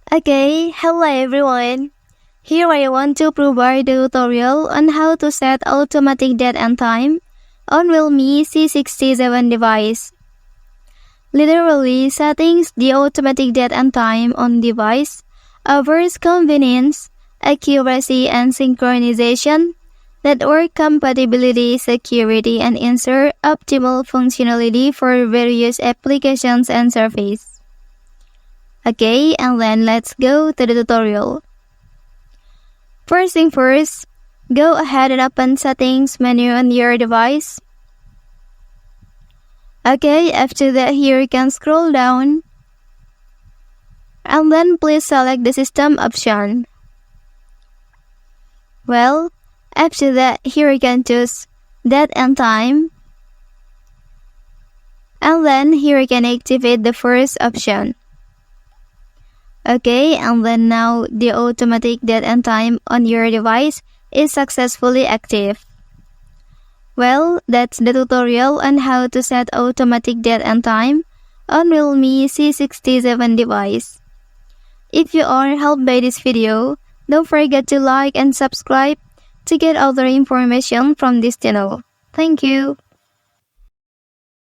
Okay, hello everyone. Here I want to provide a tutorial on how to set automatic date and time on Realme C67 device. Literally, settings the automatic date and time on device offers convenience, accuracy and synchronization, network compatibility, security, and ensure optimal functionality for various applications and services. Okay, and then let's go to the tutorial. First thing first, go ahead and open settings menu on your device. Okay, after that here you can scroll down and then please select the system option. Well, after that here you can choose date and time, and then here you can activate the first option. Okay, and then now the automatic date and time on your device is successfully active. Well, that's the tutorial on how to set automatic date and time on Realme C67 device. If you are helped by this video, don't forget to like and subscribe to get other information from this channel. Thank you.